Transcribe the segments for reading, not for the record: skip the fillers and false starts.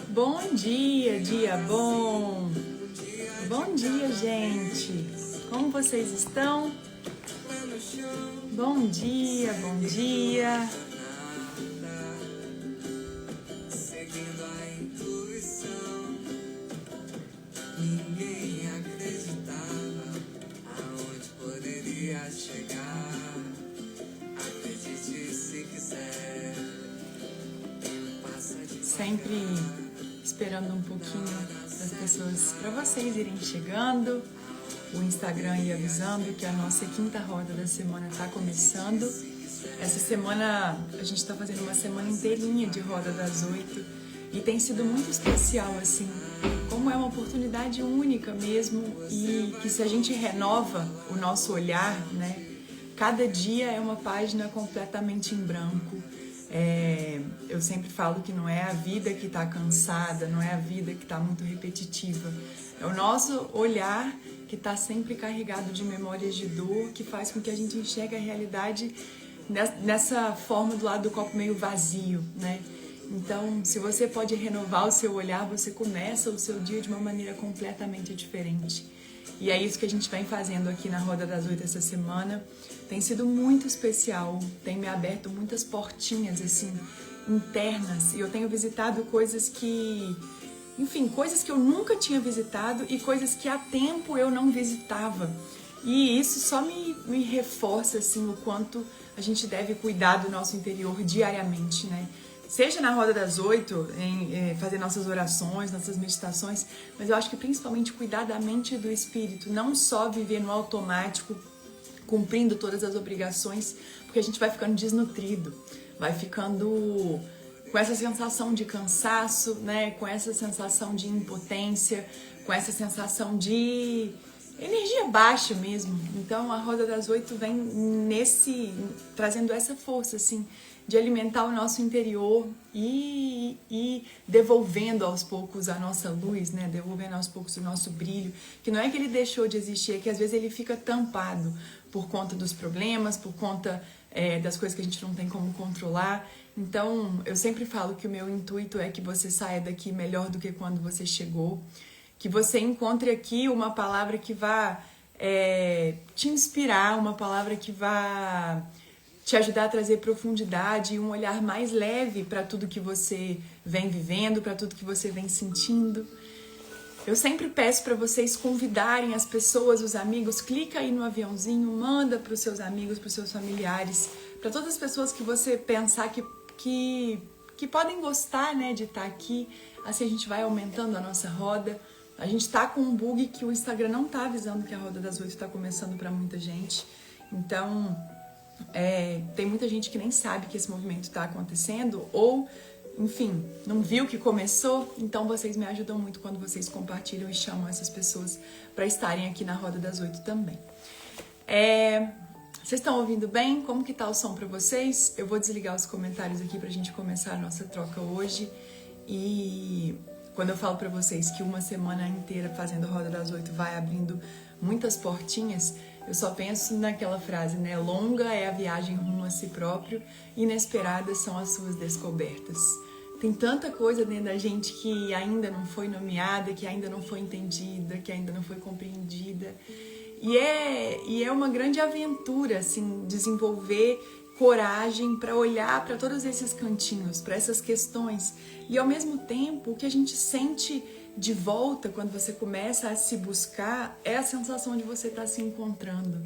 Bom dia, dia bom! Bom dia, gente! Como vocês estão? Bom dia, bom dia! Seguindo a intuição, ninguém acreditava aonde poderia chegar. Acredite se quiser. Sempre esperando um pouquinho das pessoas, para vocês irem chegando, o Instagram e avisando que a nossa quinta roda da semana está começando. Essa semana a gente está fazendo uma semana inteirinha de Roda das 8 e tem sido muito especial, assim, como é uma oportunidade única mesmo, e que se a gente renova o nosso olhar, né, cada dia é uma página completamente em branco. Eu sempre falo que não é a vida que está cansada, não é a vida que está muito repetitiva, é o nosso olhar que está sempre carregado de memórias de dor, que faz com que a gente enxergue a realidade nessa forma do lado do copo meio vazio, né? Então, se você pode renovar o seu olhar, você começa o seu dia de uma maneira completamente diferente. E é isso que a gente vem fazendo aqui na Roda das 8 essa semana. Tem sido muito especial, tem me aberto muitas portinhas, assim, internas. E eu tenho visitado coisas que... Enfim, coisas que eu nunca tinha visitado e coisas que há tempo eu não visitava. E isso só me reforça, assim, o quanto a gente deve cuidar do nosso interior diariamente, né? Seja na Roda das 8, em fazer nossas orações, nossas meditações, mas eu acho que principalmente cuidar da mente e do espírito, não só viver no automático, cumprindo todas as obrigações, porque a gente vai ficando desnutrido, vai ficando com essa sensação de cansaço, né? Com essa sensação de impotência, com essa sensação de energia baixa mesmo. Então a Roda das 8 vem trazendo essa força, assim, de alimentar o nosso interior e devolvendo aos poucos a nossa luz, né? Devolvendo aos poucos o nosso brilho, que não é que ele deixou de existir, é que às vezes ele fica tampado por conta dos problemas, por conta das coisas que a gente não tem como controlar. Então, eu sempre falo que o meu intuito é que você saia daqui melhor do que quando você chegou, que você encontre aqui uma palavra que vá te inspirar, uma palavra que vá te ajudar a trazer profundidade e um olhar mais leve para tudo que você vem vivendo, para tudo que você vem sentindo. Eu sempre peço para vocês convidarem as pessoas, os amigos, clica aí no aviãozinho, manda para os seus amigos, para os seus familiares, para todas as pessoas que você pensar que podem gostar, né, de estar aqui. Assim a gente vai aumentando a nossa roda. A gente está com um bug que o Instagram não está avisando que a Roda das 8 está começando para muita gente. Então... tem muita gente que nem sabe que esse movimento está acontecendo ou, enfim, não viu que começou. Então vocês me ajudam muito quando vocês compartilham e chamam essas pessoas para estarem aqui na Roda das 8 também. Vocês estão ouvindo bem? Como que tá o som para vocês? Eu vou desligar os comentários aqui para a gente começar a nossa troca hoje. E quando eu falo para vocês que uma semana inteira fazendo Roda das 8 vai abrindo muitas portinhas, eu só penso naquela frase, né? Longa é a viagem rumo a si próprio, inesperadas são as suas descobertas. Tem tanta coisa dentro da gente que ainda não foi nomeada, que ainda não foi entendida, que ainda não foi compreendida. E é uma grande aventura, assim, desenvolver coragem para olhar para todos esses cantinhos, para essas questões. E ao mesmo tempo, o que a gente sente de volta quando você começa a se buscar é a sensação de você estar se encontrando.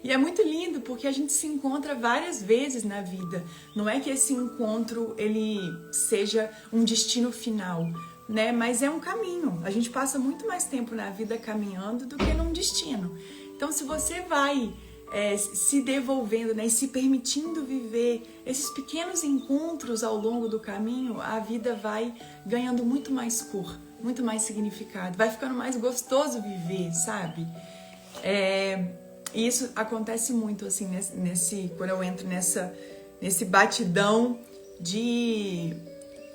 E é muito lindo porque a gente se encontra várias vezes na vida. Não é que esse encontro ele seja um destino final, né? Mas é um caminho. A gente passa muito mais tempo na vida caminhando do que num destino. Então, se você vai se devolvendo, né, e se permitindo viver esses pequenos encontros ao longo do caminho, a vida vai ganhando muito mais cor, muito mais significado, vai ficando mais gostoso viver, sabe? E isso acontece muito, assim, quando eu entro nesse batidão de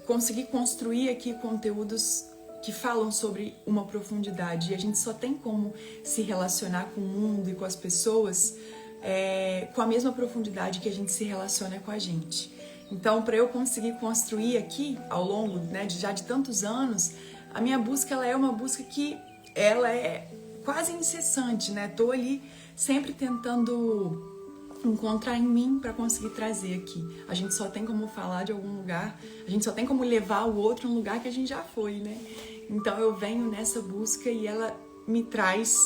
conseguir construir aqui conteúdos que falam sobre uma profundidade. E a gente só tem como se relacionar com o mundo e com as pessoas com a mesma profundidade que a gente se relaciona com a gente. Então, para eu conseguir construir aqui, ao longo, né, já de tantos anos, a minha busca, ela é uma busca que ela é quase incessante, né? Tô ali sempre tentando encontrar em mim para conseguir trazer aqui. A gente só tem como falar de algum lugar, a gente só tem como levar o outro a um lugar que a gente já foi, né? Então eu venho nessa busca e ela me traz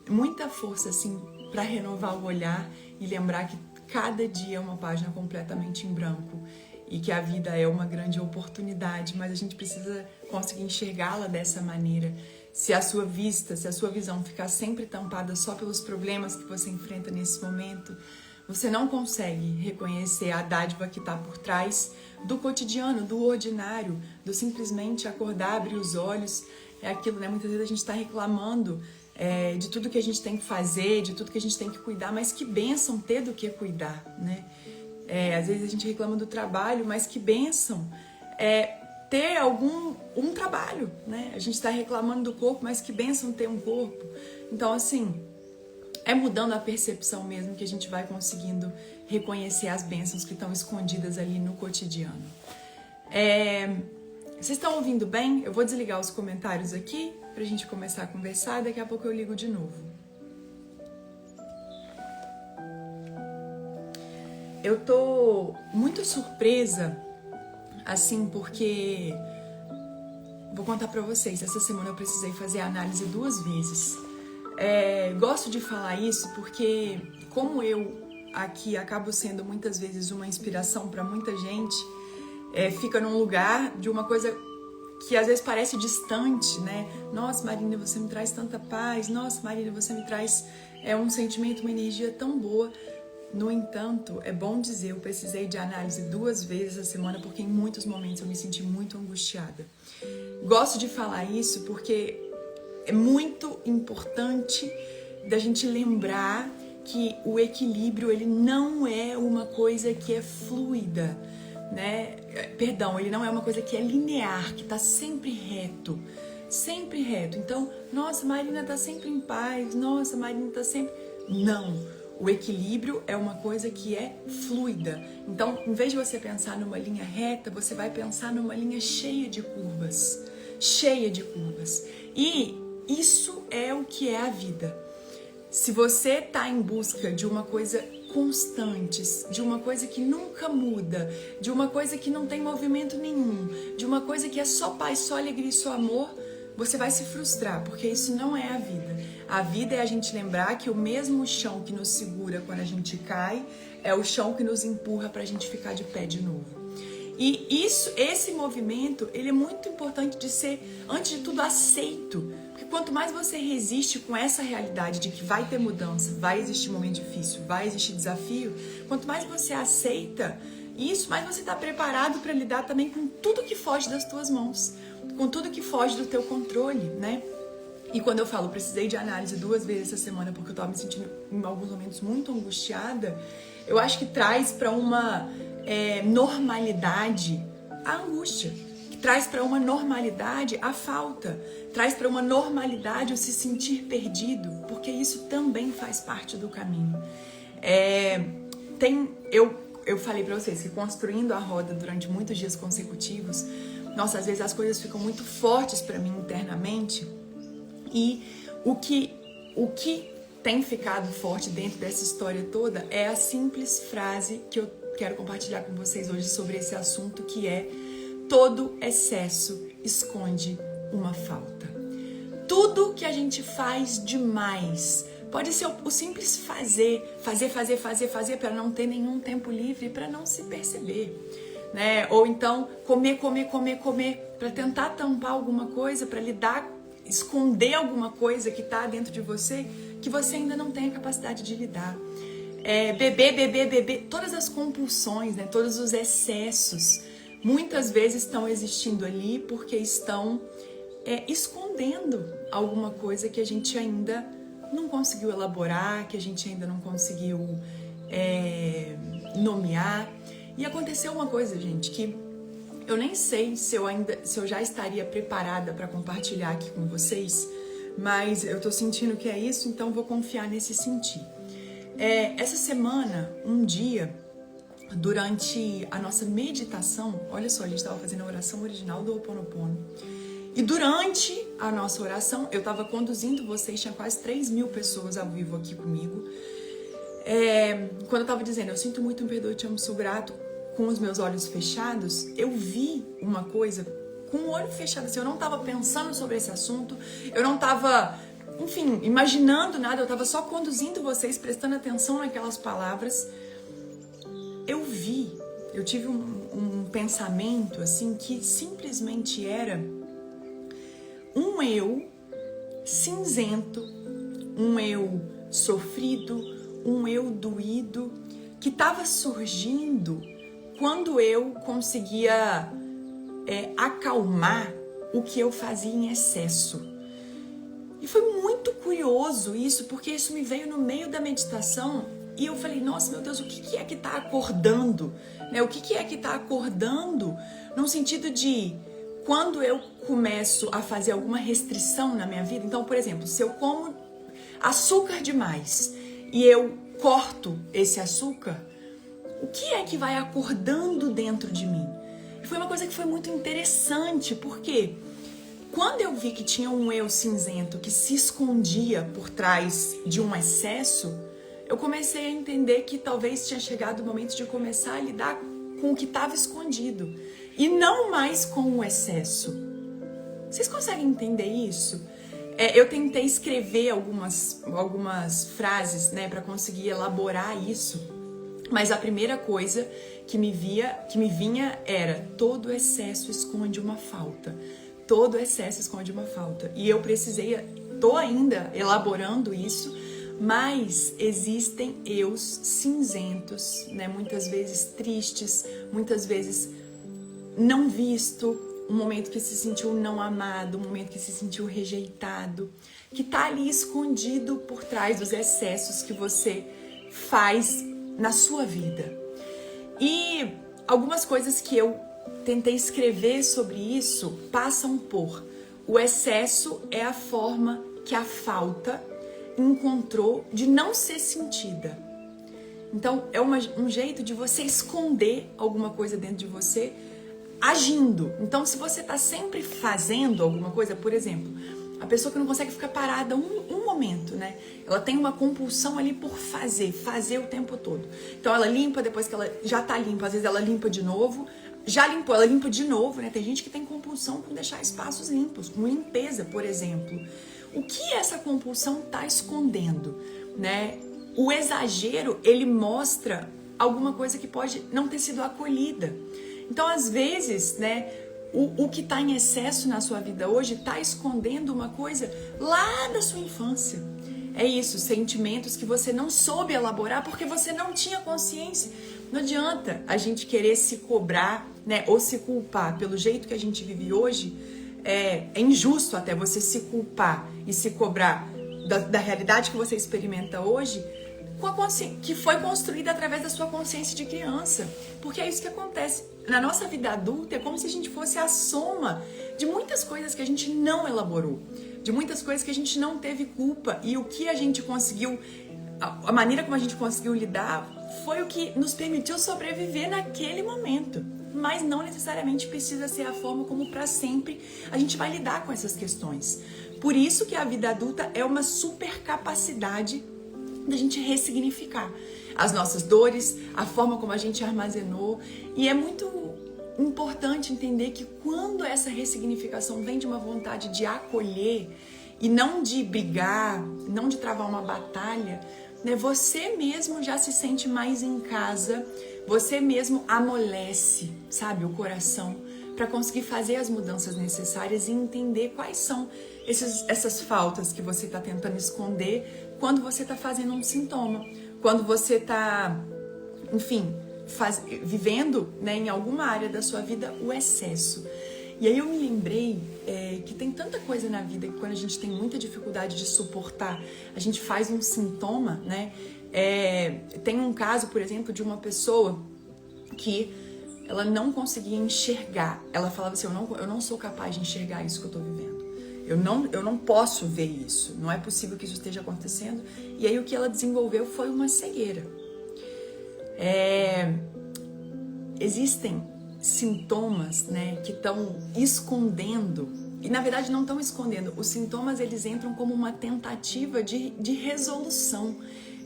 muita força, assim, para renovar o olhar e lembrar que cada dia é uma página completamente em branco e que a vida é uma grande oportunidade, mas a gente precisa conseguir enxergá-la dessa maneira. Se a sua vista, se a sua visão ficar sempre tampada só pelos problemas que você enfrenta nesse momento, você não consegue reconhecer a dádiva que está por trás do cotidiano, do ordinário, do simplesmente acordar, abrir os olhos. É aquilo, né? Muitas vezes a gente está reclamando de tudo que a gente tem que fazer, de tudo que a gente tem que cuidar, mas que bênção ter do que cuidar, né? Às vezes a gente reclama do trabalho, mas que bênção ter um trabalho, né? A gente está reclamando do corpo, mas que bênção ter um corpo. Então, assim, é mudando a percepção mesmo que a gente vai conseguindo reconhecer as bênçãos que estão escondidas ali no cotidiano. Vocês estão ouvindo bem? Eu vou desligar os comentários aqui pra gente começar a conversar, daqui a pouco eu ligo de novo. Eu tô muito surpresa, assim, porque vou contar pra vocês, essa semana eu precisei fazer a análise 2 vezes. Gosto de falar isso porque, como eu aqui acabo sendo muitas vezes uma inspiração pra muita gente, fica num lugar de uma coisa que às vezes parece distante, né? Nossa, Marina, você me traz tanta paz. Nossa, Marina, você me traz um sentimento, uma energia tão boa. No entanto, é bom dizer, eu precisei de análise 2 vezes essa semana porque em muitos momentos eu me senti muito angustiada. Gosto de falar isso porque é muito importante da gente lembrar que o equilíbrio, ele não é uma coisa que é fluida, né? Perdão, ele não é uma coisa que é linear, que tá sempre reto. Sempre reto. Então, nossa, Marina tá sempre em paz. Nossa, Marina tá sempre... Não. O equilíbrio é uma coisa que é fluida. Então, em vez de você pensar numa linha reta, você vai pensar numa linha cheia de curvas. Cheia de curvas. E isso é o que é a vida. Se você está em busca de uma coisa constante, de uma coisa que nunca muda, de uma coisa que não tem movimento nenhum, de uma coisa que é só paz, só alegria e só amor, você vai se frustrar, porque isso não é a vida. A vida é a gente lembrar que o mesmo chão que nos segura quando a gente cai é o chão que nos empurra para a gente ficar de pé de novo. E esse movimento, ele é muito importante de ser, antes de tudo, aceito. Porque quanto mais você resiste com essa realidade de que vai ter mudança, vai existir momento difícil, vai existir desafio, quanto mais você aceita isso, mais você está preparado para lidar também com tudo que foge das tuas mãos, com tudo que foge do teu controle, né? E quando eu falo, precisei de análise 2 vezes essa semana porque eu estava me sentindo em alguns momentos muito angustiada, eu acho que traz para uma normalidade a angústia, que traz para uma normalidade a falta, traz para uma normalidade o se sentir perdido, porque isso também faz parte do caminho. Eu falei para vocês que construindo a roda durante muitos dias consecutivos, nossa, às vezes as coisas ficam muito fortes para mim internamente. E o que tem ficado forte dentro dessa história toda é a simples frase que eu quero compartilhar com vocês hoje sobre esse assunto, que é: todo excesso esconde uma falta. Tudo que a gente faz demais, pode ser o simples fazer para não ter nenhum tempo livre, para não se perceber, né? Ou então comer para tentar tampar alguma coisa, para esconder alguma coisa que está dentro de você que você ainda não tem a capacidade de lidar. Beber, todas as compulsões, né? Todos os excessos muitas vezes estão existindo ali porque estão escondendo alguma coisa que a gente ainda não conseguiu elaborar, que a gente ainda não conseguiu nomear. E aconteceu uma coisa, gente, que eu nem sei se eu já estaria preparada para compartilhar aqui com vocês, mas eu tô sentindo que é isso, então vou confiar nesse sentir. Essa semana, um dia, durante a nossa meditação, olha só, a gente estava fazendo a oração original do Ho Oponopono. E durante a nossa oração, eu estava conduzindo vocês, tinha quase 3.000 pessoas ao vivo aqui comigo. Quando eu estava dizendo, eu sinto muito, me perdoe, te amo, sou grato, com os meus olhos fechados, eu vi uma coisa com o olho fechado, assim, eu não estava pensando sobre esse assunto, eu não estava, enfim, imaginando nada, eu estava só conduzindo vocês, prestando atenção naquelas palavras. Eu tive um pensamento, assim, que simplesmente era um eu cinzento, um eu sofrido, um eu doído, que estava surgindo quando eu conseguia acalmar o que eu fazia em excesso. E foi muito curioso isso, porque isso me veio no meio da meditação e eu falei, nossa, meu Deus, o que é que está acordando? O que é que está acordando no sentido de quando eu começo a fazer alguma restrição na minha vida? Então, por exemplo, se eu como açúcar demais e eu corto esse açúcar, o que é que vai acordando dentro de mim? E foi uma coisa que foi muito interessante, porque quando eu vi que tinha um eu cinzento que se escondia por trás de um excesso, eu comecei a entender que talvez tinha chegado o momento de começar a lidar com o que estava escondido e não mais com o excesso. Vocês conseguem entender isso? Eu tentei escrever algumas frases, né, para conseguir elaborar isso, mas a primeira coisa que me vinha era: todo excesso esconde uma falta. Todo excesso esconde uma falta. E eu tô ainda elaborando isso, mas existem eus cinzentos, né, muitas vezes tristes, muitas vezes não visto, um momento que se sentiu não amado, um momento que se sentiu rejeitado, que tá ali escondido por trás dos excessos que você faz na sua vida. E algumas coisas que eu tentei escrever sobre isso passam por: o excesso é a forma que a falta encontrou de não ser sentida. Então é um jeito de você esconder alguma coisa dentro de você agindo. Então, se você está sempre fazendo alguma coisa, por exemplo, a pessoa que não consegue ficar parada um momento, né? Ela tem uma compulsão ali por fazer o tempo todo. Então, ela limpa, depois que ela já tá limpa, às vezes ela limpa de novo, já limpou, ela limpa de novo, né? Tem gente que tem compulsão por deixar espaços limpos, com limpeza, por exemplo. O que essa compulsão tá escondendo, né? O exagero, ele mostra alguma coisa que pode não ter sido acolhida. Então, às vezes, né, o que está em excesso na sua vida hoje está escondendo uma coisa lá da sua infância. É isso, sentimentos que você não soube elaborar porque você não tinha consciência. Não adianta a gente querer se cobrar, né, ou se culpar pelo jeito que a gente vive hoje. É injusto até você se culpar e se cobrar da realidade que você experimenta hoje, que foi construída através da sua consciência de criança. Porque é isso que acontece. Na nossa vida adulta é como se a gente fosse a soma de muitas coisas que a gente não elaborou, de muitas coisas que a gente não teve culpa, e o que a gente conseguiu, a maneira como a gente conseguiu lidar foi o que nos permitiu sobreviver naquele momento. Mas não necessariamente precisa ser a forma como para sempre a gente vai lidar com essas questões. Por isso que a vida adulta é uma super capacidade da gente ressignificar as nossas dores, a forma como a gente armazenou. E é muito importante entender que quando essa ressignificação vem de uma vontade de acolher e não de brigar, não de travar uma batalha, né, você mesmo já se sente mais em casa, você mesmo amolece, sabe, o coração para conseguir fazer as mudanças necessárias e entender quais são essas faltas que você está tentando esconder quando você está fazendo um sintoma, quando você está, enfim, vivendo, né, em alguma área da sua vida o excesso. E aí eu me lembrei que tem tanta coisa na vida que quando a gente tem muita dificuldade de suportar, a gente faz um sintoma, né? Tem um caso, por exemplo, de uma pessoa que ela não conseguia enxergar. Ela falava assim, eu não sou capaz de enxergar isso que eu estou vivendo. Eu não posso ver isso. Não é possível que isso esteja acontecendo. E aí o que ela desenvolveu foi uma cegueira. existem sintomas, né, que estão escondendo, e na verdade não estão escondendo, os sintomas eles entram como uma tentativa de resolução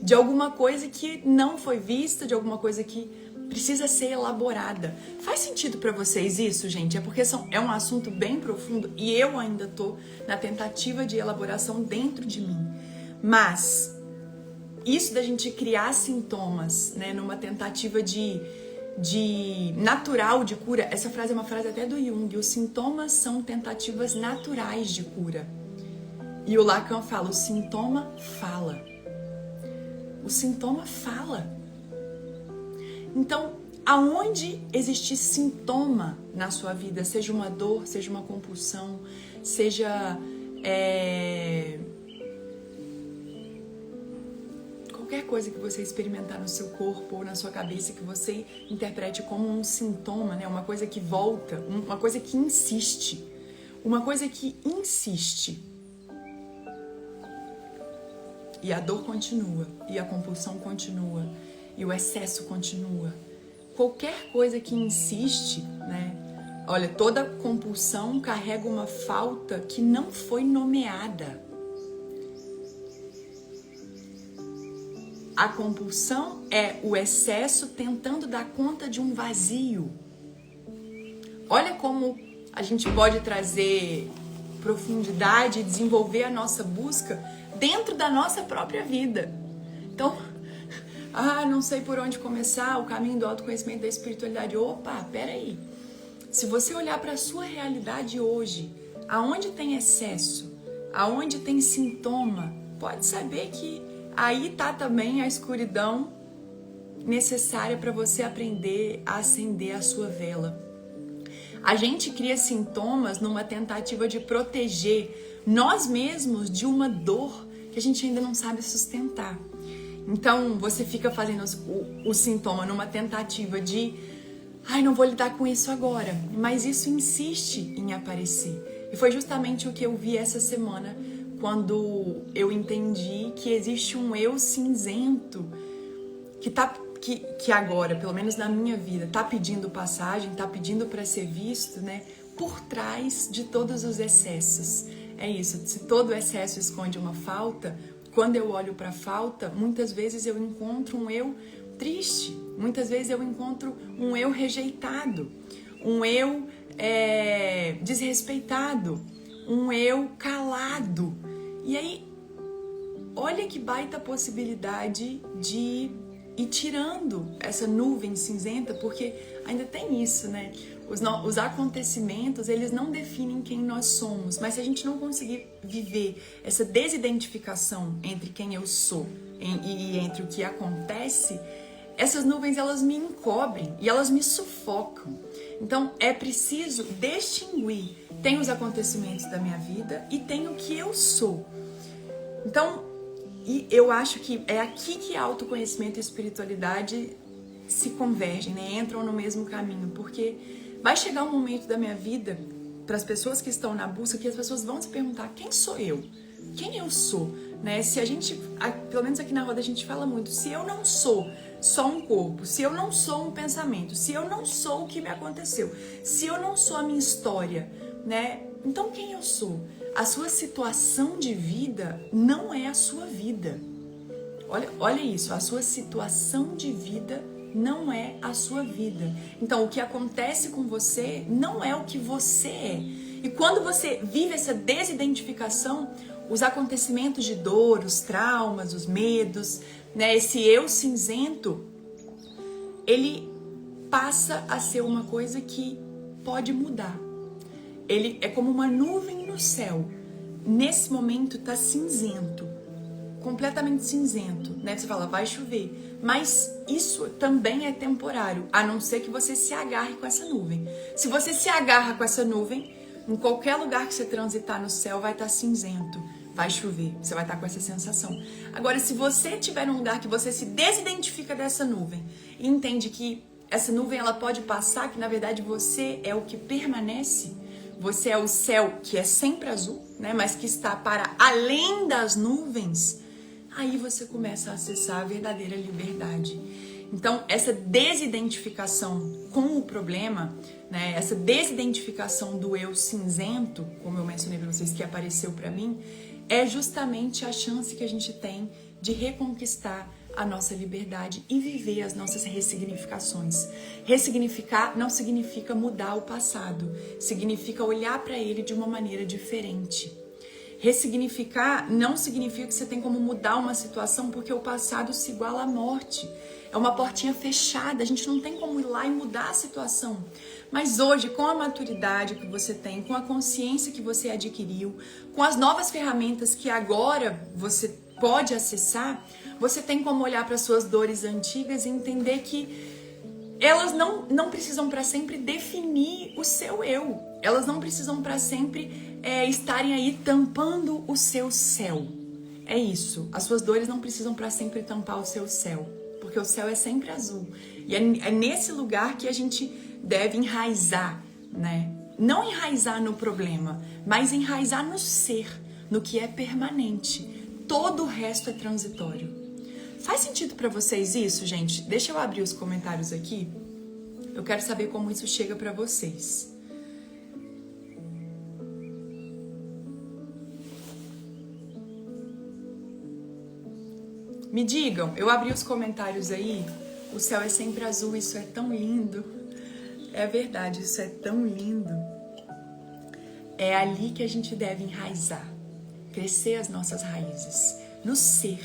de alguma coisa que não foi vista, de alguma coisa que precisa ser elaborada. Faz sentido para vocês isso, gente? É porque é um assunto bem profundo e eu ainda tô na tentativa de elaboração dentro de mim. Mas isso da gente criar sintomas, né, numa tentativa de natural de cura, essa frase é uma frase até do Jung, os sintomas são tentativas naturais de cura. E o Lacan fala, o sintoma fala. O sintoma fala. Então, aonde existe sintoma na sua vida, seja uma dor, seja uma compulsão, seja qualquer coisa que você experimentar no seu corpo ou na sua cabeça que você interprete como um sintoma, né? Uma coisa que volta, uma coisa que insiste. Uma coisa que insiste. E a dor continua, e a compulsão continua, e o excesso continua. Qualquer coisa que insiste, né? Olha, toda compulsão carrega uma falta que não foi nomeada. A compulsão é o excesso tentando dar conta de um vazio. Olha como a gente pode trazer profundidade e desenvolver a nossa busca dentro da nossa própria vida. Então, não sei por onde começar, o caminho do autoconhecimento, da espiritualidade. Opa, peraí. Se você olhar para a sua realidade hoje, aonde tem excesso, aonde tem sintoma, pode saber que aí tá também a escuridão necessária para você aprender a acender a sua vela. A gente cria sintomas numa tentativa de proteger nós mesmos de uma dor que a gente ainda não sabe sustentar. Então, você fica fazendo o sintoma numa tentativa de não vou lidar com isso agora, mas isso insiste em aparecer. E foi justamente o que eu vi essa semana, quando eu entendi que existe um eu cinzento que agora, pelo menos na minha vida, tá pedindo passagem, tá pedindo para ser visto, né, por trás de todos os excessos. É isso, se todo excesso esconde uma falta, quando eu olho para a falta, muitas vezes eu encontro um eu triste, muitas vezes eu encontro um eu rejeitado, um eu desrespeitado, um eu calado. E aí, olha que baita possibilidade de ir tirando essa nuvem cinzenta, porque ainda tem isso, né? Os acontecimentos, eles não definem quem nós somos, mas se a gente não conseguir viver essa desidentificação entre quem eu sou e entre o que acontece, essas nuvens, elas me encobrem e elas me sufocam. Então, é preciso distinguir. Tem os acontecimentos da minha vida e tem o que eu sou. Então, eu acho que é aqui que autoconhecimento e espiritualidade se convergem, né? Entram no mesmo caminho, porque vai chegar um momento da minha vida, para as pessoas que estão na busca, que as pessoas vão se perguntar, quem sou eu? Quem eu sou? Né? Se a gente, pelo menos aqui na roda a gente fala muito, se eu não sou só um corpo, se eu não sou um pensamento, se eu não sou o que me aconteceu, se eu não sou a minha história, né? Então quem eu sou? A sua situação de vida não é a sua vida. Olha isso, a sua situação de vida não é a sua vida. Então, o que acontece com você não é o que você é. E quando você vive essa desidentificação, os acontecimentos de dor, os traumas, os medos, né, esse eu cinzento, ele passa a ser uma coisa que pode mudar. Ele é como uma nuvem no céu. Nesse momento tá cinzento, completamente cinzento, né? Você fala, vai chover. Mas isso também é temporário, a não ser que você se agarre com essa nuvem. Se você se agarra com essa nuvem, em qualquer lugar que você transitar no céu vai estar cinzento, vai chover, você vai estar com essa sensação. Agora, se você estiver num lugar que você se desidentifica dessa nuvem e entende que essa nuvem ela pode passar, que na verdade você é o que permanece, você é o céu que é sempre azul, né, mas que está para além das nuvens, aí você começa a acessar a verdadeira liberdade. Então, essa desidentificação com o problema, né, essa desidentificação do eu cinzento, como eu mencionei para vocês, que apareceu para mim, é justamente a chance que a gente tem de reconquistar a nossa liberdade e viver as nossas ressignificações. Ressignificar não significa mudar o passado, significa olhar para ele de uma maneira diferente. Ressignificar não significa que você tem como mudar uma situação, porque o passado se iguala à morte. É uma portinha fechada, a gente não tem como ir lá e mudar a situação. Mas hoje, com a maturidade que você tem, com a consciência que você adquiriu, com as novas ferramentas que agora você pode acessar, você tem como olhar para suas dores antigas e entender que elas não precisam para sempre definir o seu eu. Elas não precisam para sempre estarem aí tampando o seu céu. É isso. As suas dores não precisam para sempre tampar o seu céu, porque o céu é sempre azul. E é nesse lugar que a gente deve enraizar, né? Não enraizar no problema, mas enraizar no ser, no que é permanente. Todo o resto é transitório. Faz sentido para vocês isso, gente? Deixa eu abrir os comentários aqui. Eu quero saber como isso chega para vocês. Me digam, eu abri os comentários aí. O céu é sempre azul, isso é tão lindo. É verdade, isso é tão lindo. É ali que a gente deve enraizar, crescer as nossas raízes, no ser,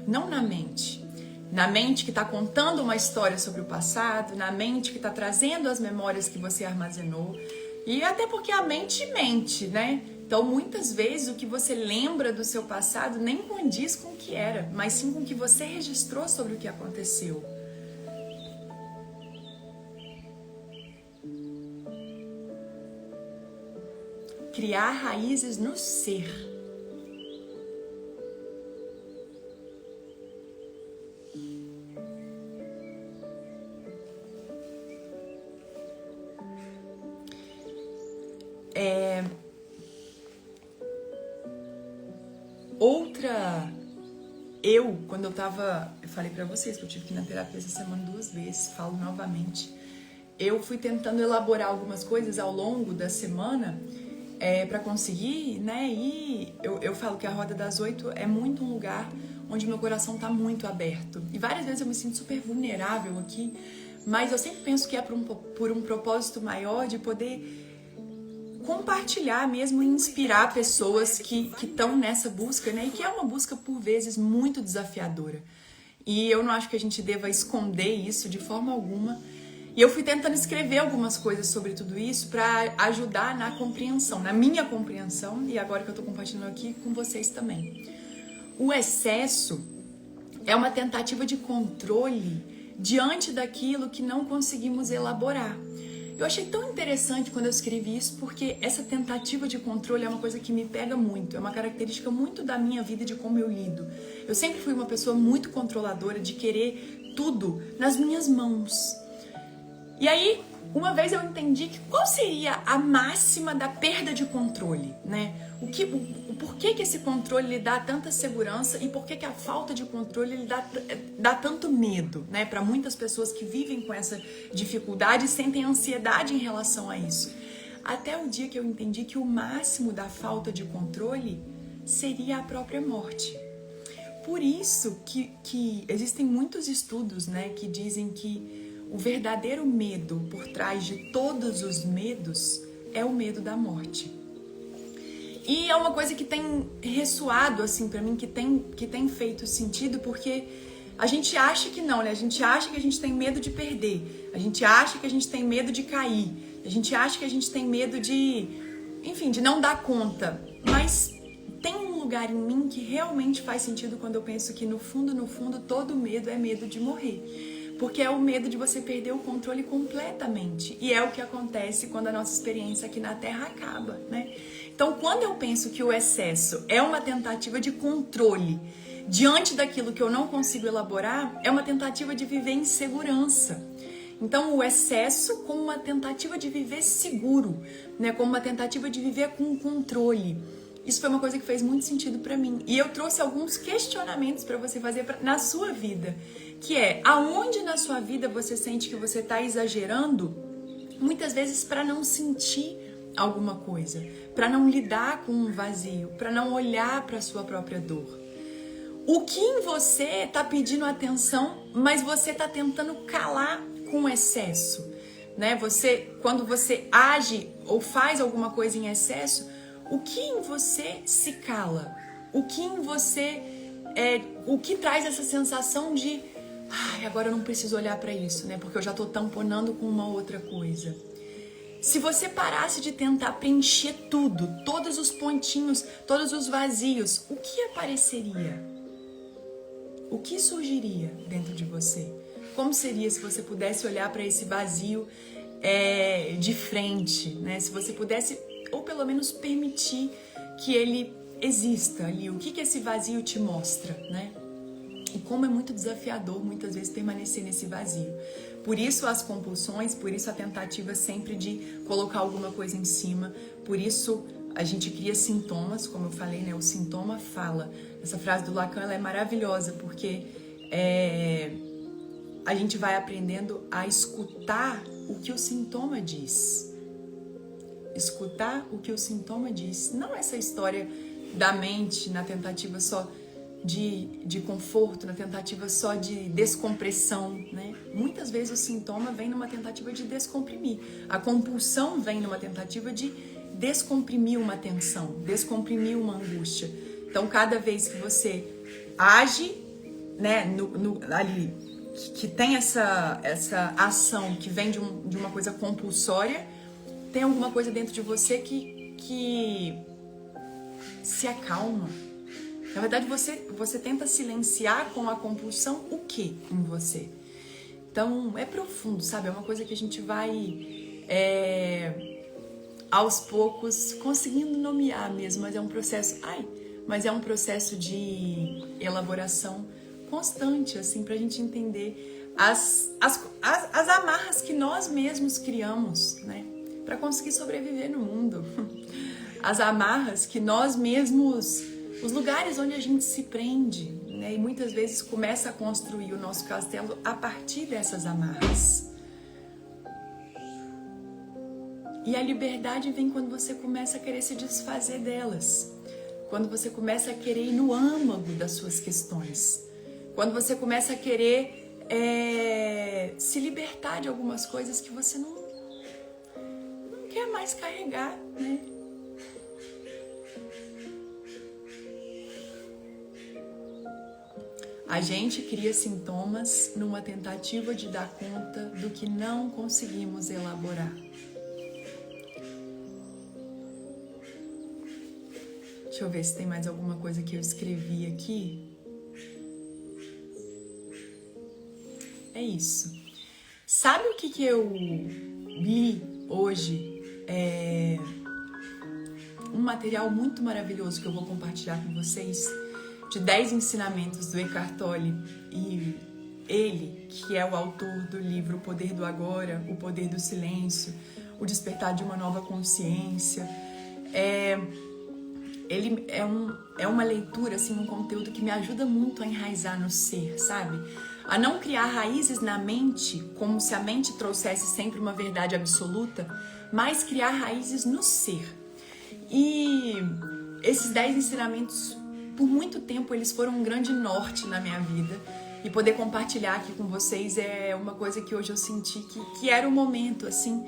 não na mente. Na mente que está contando uma história sobre o passado, na mente que está trazendo as memórias que você armazenou. E até porque a mente mente, né? Então, muitas vezes, o que você lembra do seu passado nem condiz com o que era, mas sim com o que você registrou sobre o que aconteceu. Criar raízes no ser. Quando eu falei pra vocês que eu tive que ir na terapia essa semana 2 vezes, falo novamente. Eu fui tentando elaborar algumas coisas ao longo da semana pra conseguir, né? E eu falo que a Roda das 8 é muito um lugar onde meu coração tá muito aberto. E várias vezes eu me sinto super vulnerável aqui, mas eu sempre penso que é por um propósito maior de poder compartilhar mesmo e inspirar pessoas que estão nessa busca, né? E que é uma busca, por vezes, muito desafiadora. E eu não acho que a gente deva esconder isso de forma alguma. E eu fui tentando escrever algumas coisas sobre tudo isso para ajudar na compreensão, na minha compreensão, e agora que eu tô compartilhando aqui com vocês também. O excesso é uma tentativa de controle diante daquilo que não conseguimos elaborar. Eu achei tão interessante quando eu escrevi isso, porque essa tentativa de controle é uma coisa que me pega muito, é uma característica muito da minha vida, de como eu lido. Eu sempre fui uma pessoa muito controladora, de querer tudo nas minhas mãos. E aí, uma vez eu entendi que qual seria a máxima da perda de controle, né? Por que esse controle lhe dá tanta segurança e por que a falta de controle lhe dá tanto medo, né? Para muitas pessoas que vivem com essa dificuldade e sentem ansiedade em relação a isso. Até o dia que eu entendi que o máximo da falta de controle seria a própria morte. Por isso que existem muitos estudos, né, que dizem que o verdadeiro medo por trás de todos os medos é o medo da morte. E é uma coisa que tem ressoado assim pra mim, que tem feito sentido, porque a gente acha que não, né? A gente acha que a gente tem medo de perder, a gente acha que a gente tem medo de cair, a gente acha que a gente tem medo de não dar conta. Mas tem um lugar em mim que realmente faz sentido quando eu penso que no fundo, todo medo é medo de morrer. Porque é o medo de você perder o controle completamente. E é o que acontece quando a nossa experiência aqui na Terra acaba, né? Então, quando eu penso que o excesso é uma tentativa de controle diante daquilo que eu não consigo elaborar, é uma tentativa de viver em segurança. Então, o excesso como uma tentativa de viver seguro, né? Como uma tentativa de viver com controle. Isso foi uma coisa que fez muito sentido pra mim. E eu trouxe alguns questionamentos pra você fazer na sua vida. que é aonde na sua vida você sente que você está exagerando, muitas vezes para não sentir alguma coisa, para não lidar com um vazio, para não olhar para a sua própria dor. O que em você está pedindo atenção, mas você está tentando calar com excesso, né? Quando você age ou faz alguma coisa em excesso, o que em você se cala? O que em você o que traz essa sensação de agora eu não preciso olhar para isso, né? Porque eu já estou tamponando com uma outra coisa. Se você parasse de tentar preencher tudo, todos os pontinhos, todos os vazios, o que apareceria? O que surgiria dentro de você? Como seria se você pudesse olhar para esse vazio de frente, né? Se você pudesse, ou pelo menos permitir que ele exista ali. O que esse vazio te mostra, né? E como é muito desafiador muitas vezes permanecer nesse vazio. Por isso as compulsões, por isso a tentativa sempre de colocar alguma coisa em cima, por isso a gente cria sintomas, como eu falei, né? O sintoma fala. Essa frase do Lacan ela é maravilhosa, porque a gente vai aprendendo a escutar o que o sintoma diz. Escutar o que o sintoma diz. Não essa história da mente na tentativa só de conforto, na tentativa só de descompressão, né? Muitas vezes o sintoma vem numa tentativa de descomprimir. A compulsão vem numa tentativa de descomprimir uma tensão, descomprimir uma angústia. Então, cada vez que você age, né, ali, que tem essa ação que vem de uma coisa compulsória, tem alguma coisa dentro de você que se acalma. Na verdade, você tenta silenciar com a compulsão o que em você? Então, é profundo, sabe? É uma coisa que a gente vai, aos poucos, conseguindo nomear mesmo, mas é um processo de elaboração constante, assim, pra gente entender as amarras que nós mesmos criamos, né? Pra conseguir sobreviver no mundo. As amarras que nós mesmos... Os lugares onde a gente se prende, né? E muitas vezes começa a construir o nosso castelo a partir dessas amarras. E a liberdade vem quando você começa a querer se desfazer delas. Quando você começa a querer ir no âmago das suas questões. Quando você começa a querer se libertar de algumas coisas que você não quer mais carregar, né? A gente cria sintomas numa tentativa de dar conta do que não conseguimos elaborar. Deixa eu ver se tem mais alguma coisa que eu escrevi aqui. É isso. Sabe o que eu li hoje? Um material muito maravilhoso que eu vou compartilhar com vocês, de 10 ensinamentos do Eckhart Tolle, e ele, que é o autor do livro O Poder do Agora, O Poder do Silêncio, O Despertar de uma Nova Consciência. Ele é uma leitura, assim, um conteúdo que me ajuda muito a enraizar no ser, sabe? A não criar raízes na mente, como se a mente trouxesse sempre uma verdade absoluta, mas criar raízes no ser. E esses 10 ensinamentos, por muito tempo, eles foram um grande norte na minha vida. E poder compartilhar aqui com vocês é uma coisa que hoje eu senti que era o momento, assim.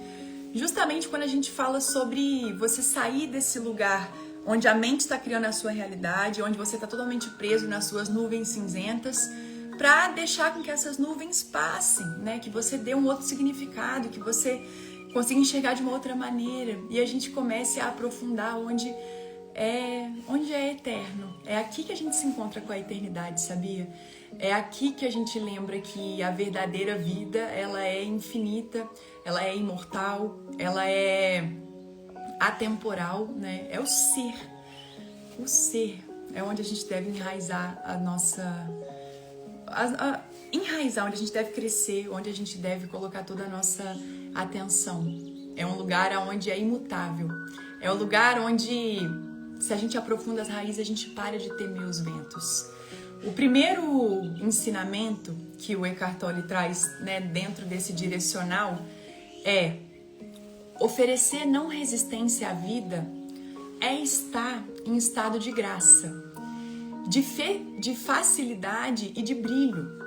Justamente quando a gente fala sobre você sair desse lugar onde a mente está criando a sua realidade, onde você está totalmente preso nas suas nuvens cinzentas, para deixar com que essas nuvens passem, né? Que você dê um outro significado, que você consiga enxergar de uma outra maneira. E a gente comece a aprofundar onde é eterno. É aqui que a gente se encontra com a eternidade, sabia? É aqui que a gente lembra que a verdadeira vida, ela é infinita, ela é imortal, ela é atemporal, né? É o ser. O ser é onde a gente deve enraizar a nossa... enraizar, onde a gente deve crescer, onde a gente deve colocar toda a nossa atenção. É um lugar onde é imutável. É um lugar onde, se a gente aprofunda as raízes, a gente para de temer os ventos. O primeiro ensinamento que o Eckhart Tolle traz, né, dentro desse direcional é: oferecer não resistência à vida é estar em estado de graça, de facilidade e de brilho.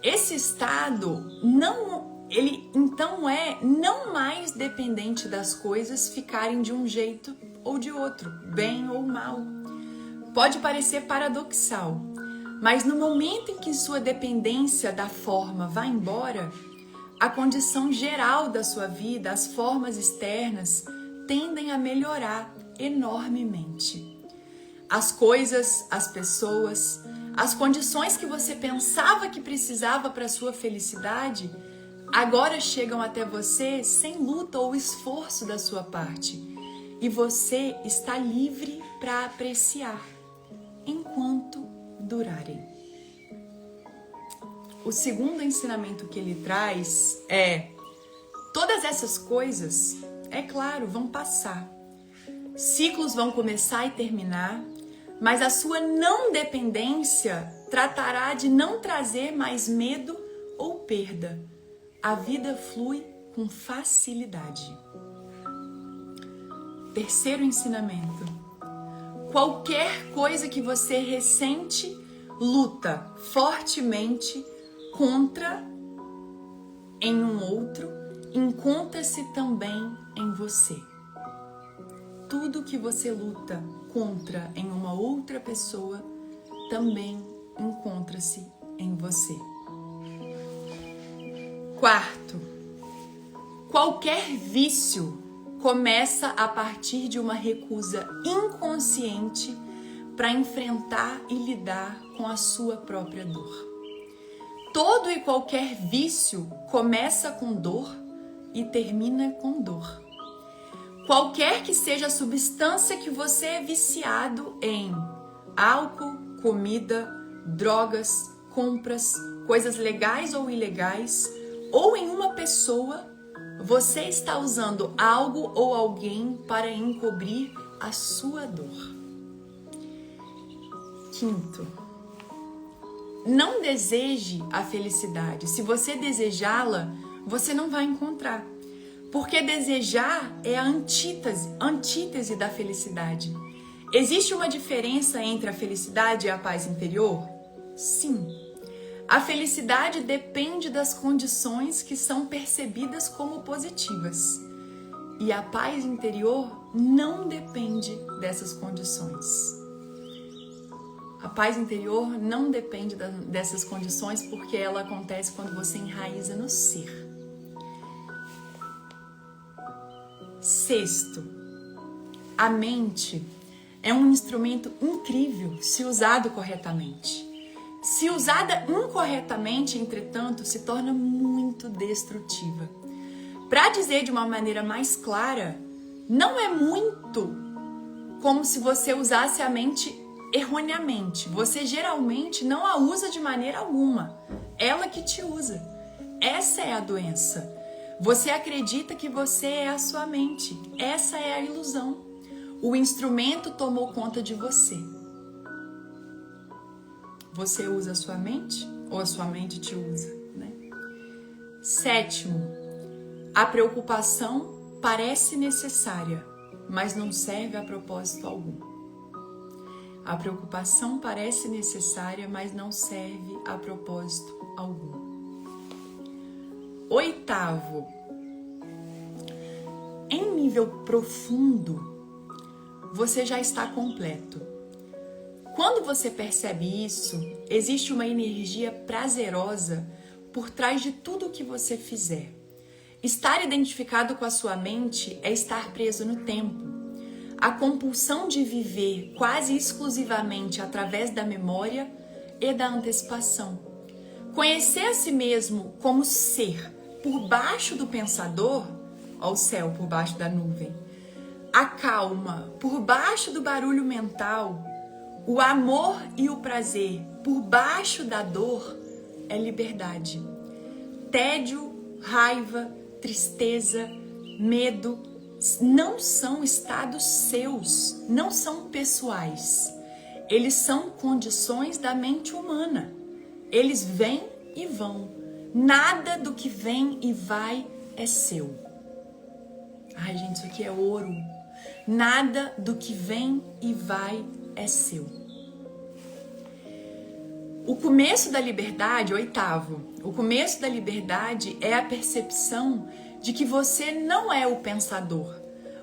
Esse estado não mais dependente das coisas ficarem de um jeito ou de outro, bem ou mal. Pode parecer paradoxal, mas no momento em que sua dependência da forma vai embora, a condição geral da sua vida, as formas externas, tendem a melhorar enormemente. As coisas, as pessoas, as condições que você pensava que precisava para sua felicidade, agora chegam até você sem luta ou esforço da sua parte. E você está livre para apreciar, enquanto durarem. O segundo ensinamento que ele traz é: todas essas coisas, é claro, vão passar. Ciclos vão começar e terminar, mas a sua não dependência tratará de não trazer mais medo ou perda. A vida flui com facilidade. Terceiro ensinamento: qualquer coisa que você ressente, luta fortemente contra em um outro, encontra-se também em você. Tudo que você luta contra em uma outra pessoa também encontra-se em você. Quarto, qualquer vício começa a partir de uma recusa inconsciente para enfrentar e lidar com a sua própria dor. Todo e qualquer vício começa com dor e termina com dor. Qualquer que seja a substância que você é viciado em: álcool, comida, drogas, compras, coisas legais ou ilegais, ou em uma pessoa, você está usando algo ou alguém para encobrir a sua dor. Quinto, não deseje a felicidade. Se você desejá-la, você não vai encontrar. Porque desejar é a antítese da felicidade. Existe uma diferença entre a felicidade e a paz interior? Sim. A felicidade depende das condições que são percebidas como positivas. E a paz interior não depende dessas condições. A paz interior não depende dessas condições porque ela acontece quando você enraiza no ser. Sexto, a mente é um instrumento incrível se usado corretamente. Se usada incorretamente, entretanto, se torna muito destrutiva. Para dizer de uma maneira mais clara, não é muito como se você usasse a mente erroneamente. Você geralmente não a usa de maneira alguma. Ela que te usa. Essa é a doença. Você acredita que você é a sua mente. Essa é a ilusão. O instrumento tomou conta de você. Você usa a sua mente ou a sua mente te usa, né? Sétimo, a preocupação parece necessária, mas não serve a propósito algum. A preocupação parece necessária, mas não serve a propósito algum. Oitavo, em nível profundo, você já está completo. Quando você percebe isso, existe uma energia prazerosa por trás de tudo o que você fizer. Estar identificado com a sua mente é estar preso no tempo. A compulsão de viver quase exclusivamente através da memória e da antecipação. Conhecer a si mesmo como ser por baixo do pensador, ó, o céu por baixo da nuvem, a calma por baixo do barulho mental, o amor e o prazer por baixo da dor é liberdade. Tédio, raiva, tristeza, medo não são estados seus, não são pessoais. eles são condições da mente humana. Eles vêm e vão. Nada do que vem e vai é seu. Ai, gente, isso aqui é ouro. Nada do que vem e vai é seu. O começo da liberdade, oitavo, o começo da liberdade é a percepção de que você não é o pensador.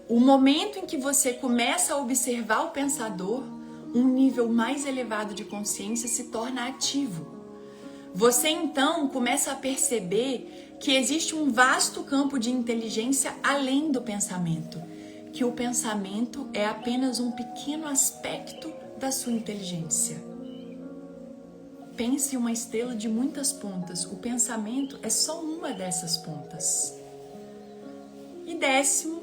O momento em que você começa a observar o pensador, um nível mais elevado de consciência se torna ativo. Você então começa a perceber que existe um vasto campo de inteligência além do pensamento, que o pensamento é apenas um pequeno aspecto da sua inteligência. Pense em uma estrela de muitas pontas, o pensamento é só uma dessas pontas. E décimo,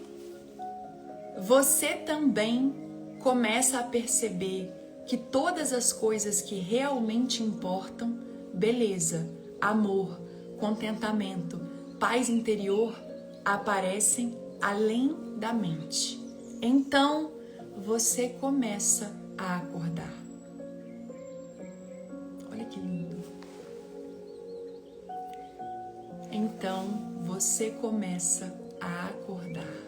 você também começa a perceber que todas as coisas que realmente importam, beleza, amor, contentamento, paz interior, aparecem além da mente. Então, você começa a acordar. Olha que lindo. Então, você começa a acordar.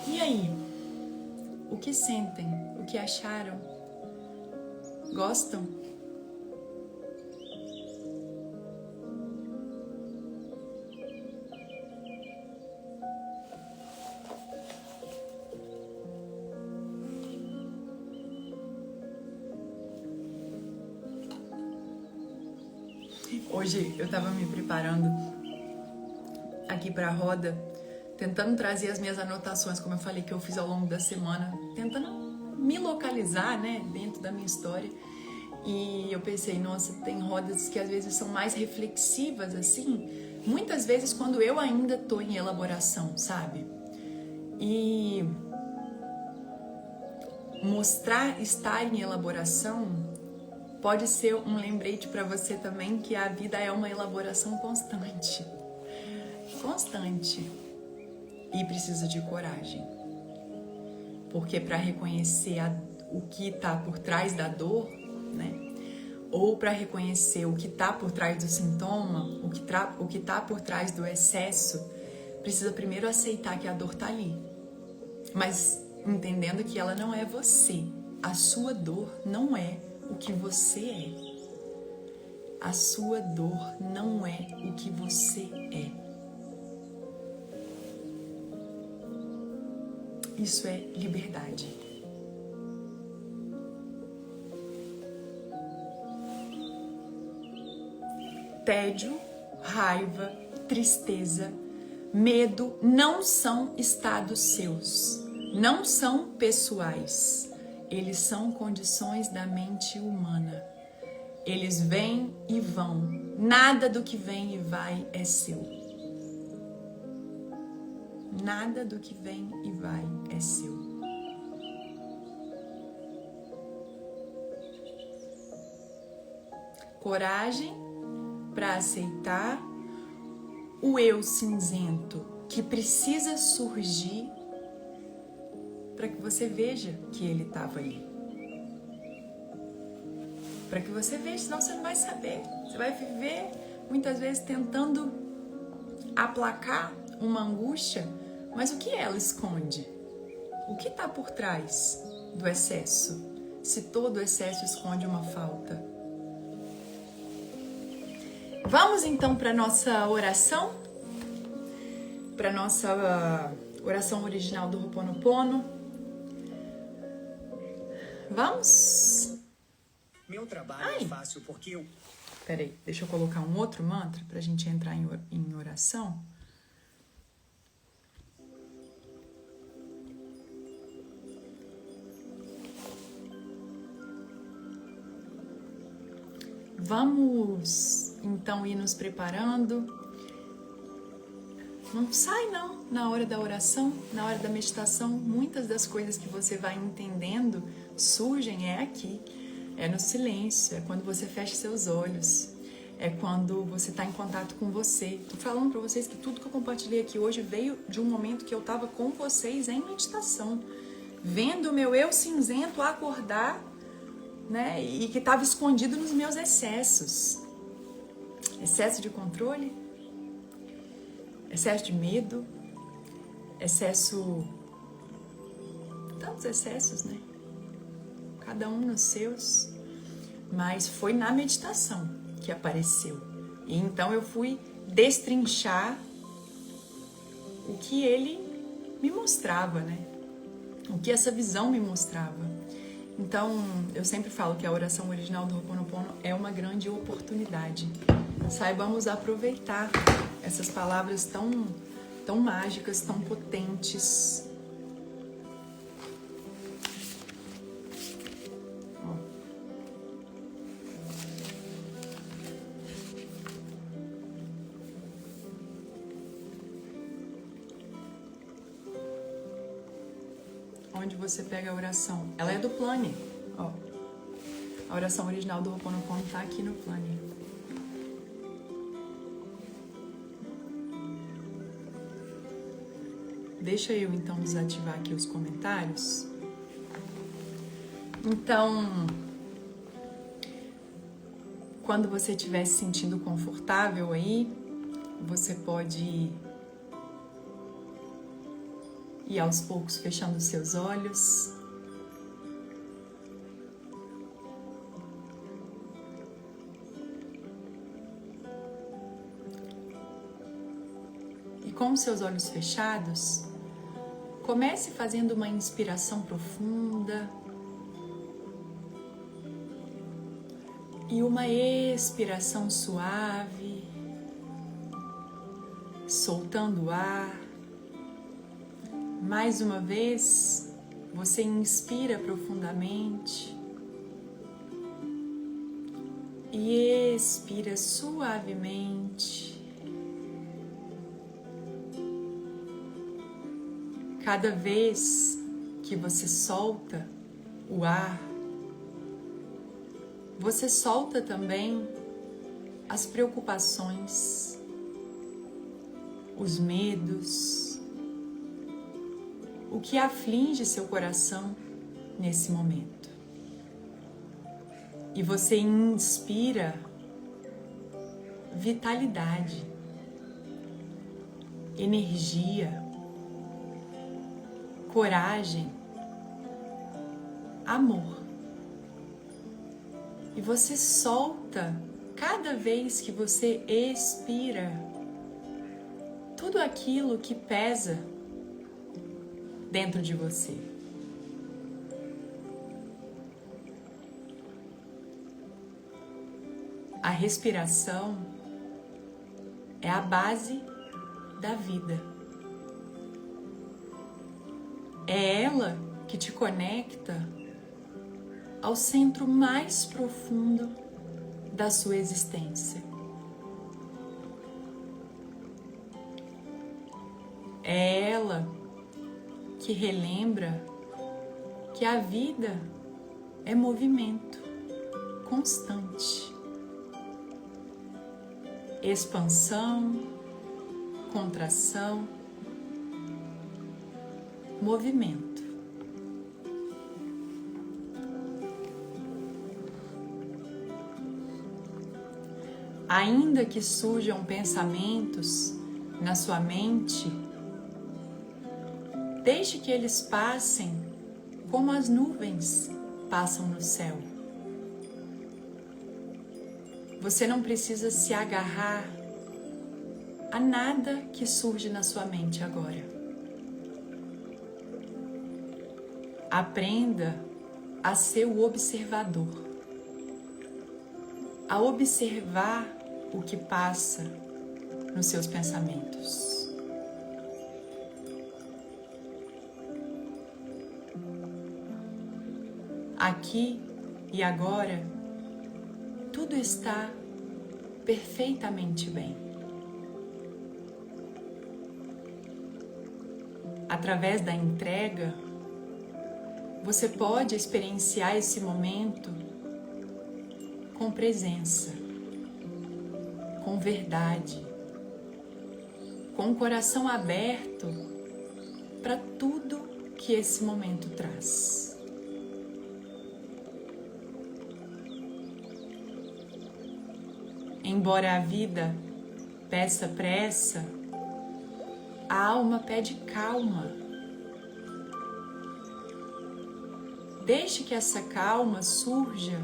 E aí? O que sentem? O que acharam? Gostam? Hoje eu estava me preparando aqui para a roda, tentando trazer as minhas anotações, como eu falei que eu fiz ao longo da semana, tentando me localizar, né, dentro da minha história. E eu pensei, nossa, tem rodas que às vezes são mais reflexivas, assim, muitas vezes quando eu ainda tô em elaboração, sabe? E mostrar estar em elaboração pode ser um lembrete para você também que a vida é uma elaboração constante. Constante. E precisa de coragem. Porque para reconhecer o que está por trás da dor, né? Ou para reconhecer o que está por trás do sintoma, o que está por trás do excesso, precisa primeiro aceitar que a dor está ali. Mas entendendo que ela não é você. A sua dor não é o que você é. A sua dor não é o que você é. Isso é liberdade. Tédio, raiva, tristeza, medo não são estados seus, não são pessoais. Eles são condições da mente humana. Eles vêm e vão. Nada do que vem e vai é seu. Nada do que vem e vai é seu. Coragem para aceitar o eu cinzento que precisa surgir para que você veja que ele estava ali. Para que você veja, senão você não vai saber. Você vai viver muitas vezes tentando aplacar uma angústia, mas o que ela esconde? O que está por trás do excesso? Se todo excesso esconde uma falta. Vamos então para a nossa oração? Para a nossa oração original do Ho'oponopono. Vamos? Meu trabalho é fácil porque eu... Peraí, deixa eu colocar um outro mantra pra gente entrar em oração. Vamos então ir nos preparando. Não sai não, na hora da oração, na hora da meditação, muitas das coisas que você vai entendendo surgem aqui, é no silêncio, é quando você fecha seus olhos, É quando você está em contato com você. Tô falando para vocês que tudo que eu compartilhei aqui hoje veio de um momento que eu estava com vocês em meditação, vendo o meu eu cinzento acordar, né? E que estava escondido nos meus excessos. Excesso de controle, excesso de medo, excesso... tantos excessos, né? Cada um nos seus. Mas foi na meditação que apareceu. E então eu fui destrinchar o que ele me mostrava, né? O que essa visão me mostrava. Então, eu sempre falo que a oração original do Ho'oponopono é uma grande oportunidade. Saibamos aproveitar essas palavras tão mágicas, tão potentes. Onde você pega a oração? Ela é do Plane. Ó, a oração original do Ho'oponopono tá aqui no Plane. Deixa eu então desativar aqui os comentários. Então, quando você estiver se sentindo confortável aí, você pode ir aos poucos fechando os seus olhos. E com os seus olhos fechados, comece fazendo uma inspiração profunda e uma expiração suave, soltando o ar. Mais uma vez, você inspira profundamente e expira suavemente. Cada vez que você solta o ar, você solta também as preocupações, os medos, o que aflige seu coração nesse momento. E você inspira vitalidade, energia, coragem, amor. E você solta, cada vez que você expira, tudo aquilo que pesa dentro de você. A respiração é a base da vida. É ela que te conecta ao centro mais profundo da sua existência. É ela que relembra que a vida é movimento constante. Expansão, contração, movimento. Ainda que surjam pensamentos na sua mente, deixe que eles passem como as nuvens passam no céu. Você não precisa se agarrar a nada que surge na sua mente agora. Aprenda a ser o observador, a observar o que passa nos seus pensamentos. Aqui e agora, tudo está perfeitamente bem. Através da entrega, você pode experienciar esse momento com presença, com verdade, com o coração aberto para tudo que esse momento traz. Embora a vida peça pressa, a alma pede calma. Deixe que essa calma surja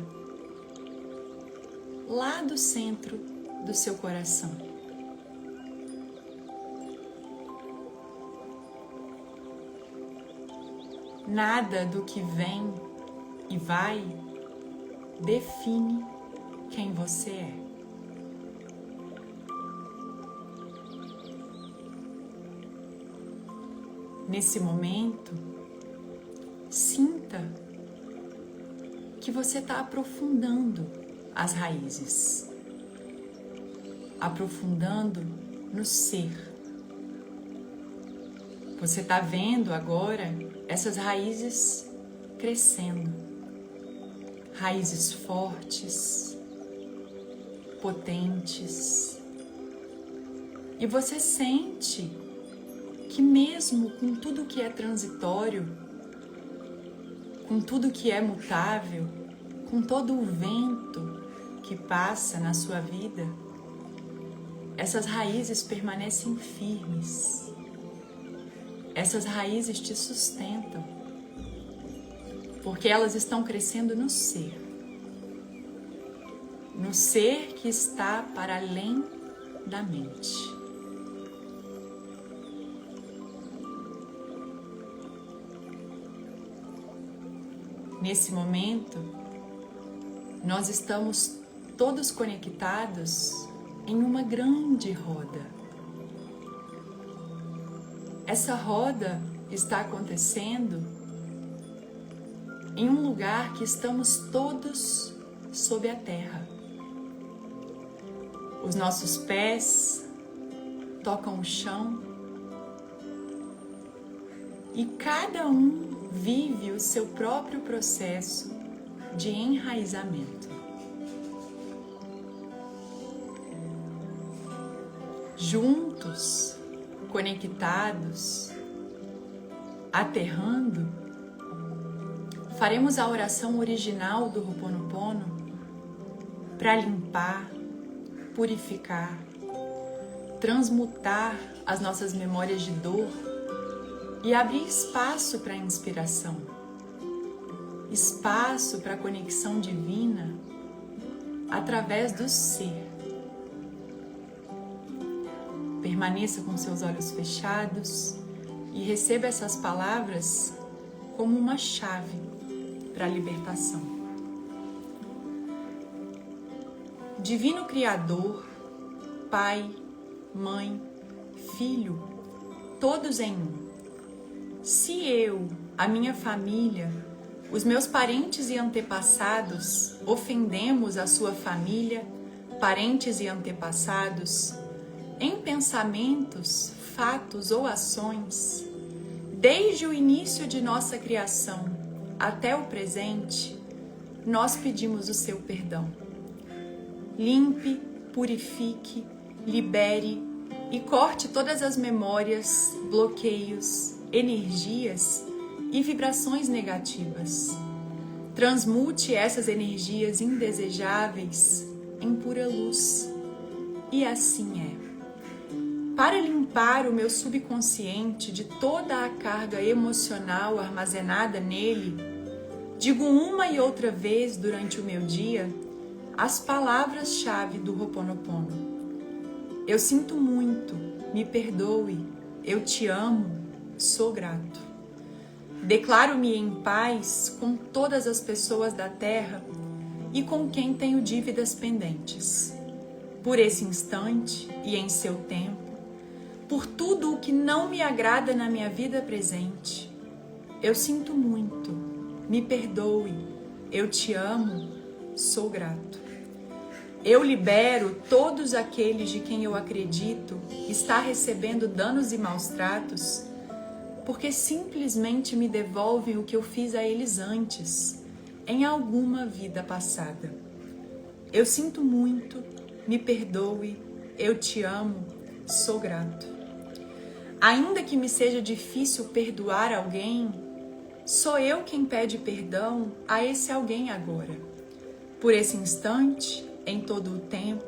lá do centro do seu coração. Nada do que vem e vai define quem você é. Nesse momento, sinta que você está aprofundando as raízes, aprofundando no ser. Você está vendo agora essas raízes crescendo, raízes fortes, potentes, e você sente que mesmo com tudo que é transitório, com tudo que é mutável, com todo o vento que passa na sua vida, essas raízes permanecem firmes. Essas raízes te sustentam, porque elas estão crescendo no ser que está para além da mente. Nesse momento, nós estamos todos conectados em uma grande roda. Essa roda está acontecendo em um lugar que estamos todos sob a terra. Os nossos pés tocam o chão e cada um vive o seu próprio processo de enraizamento. Juntos, conectados, aterrando, faremos a oração original do Ho'oponopono para limpar, purificar, transmutar as nossas memórias de dor e abrir espaço para a inspiração, espaço para a conexão divina através do ser. Permaneça com seus olhos fechados e receba essas palavras como uma chave para a libertação. Divino Criador, Pai, Mãe, Filho, todos em um. Se eu, a minha família, os meus parentes e antepassados ofendemos a sua família, parentes e antepassados, em pensamentos, fatos ou ações, desde o início de nossa criação até o presente, nós pedimos o seu perdão. Limpe, purifique, libere e corte todas as memórias, bloqueios, energias e vibrações negativas. Transmute essas energias indesejáveis em pura luz. E assim é. Para limpar o meu subconsciente de toda a carga emocional armazenada nele, digo uma e outra vez durante o meu dia as palavras-chave do Ho'oponopono. Eu sinto muito, me perdoe, eu te amo, sou grato. Declaro-me em paz com todas as pessoas da Terra e com quem tenho dívidas pendentes. Por esse instante e em seu tempo, por tudo o que não me agrada na minha vida presente. Eu sinto muito, me perdoe, eu te amo, sou grato. Eu libero todos aqueles de quem eu acredito estar recebendo danos e maus tratos, porque simplesmente me devolvem o que eu fiz a eles antes, em alguma vida passada. Eu sinto muito, me perdoe, eu te amo, sou grato. Ainda que me seja difícil perdoar alguém, sou eu quem pede perdão a esse alguém agora. Por esse instante, em todo o tempo,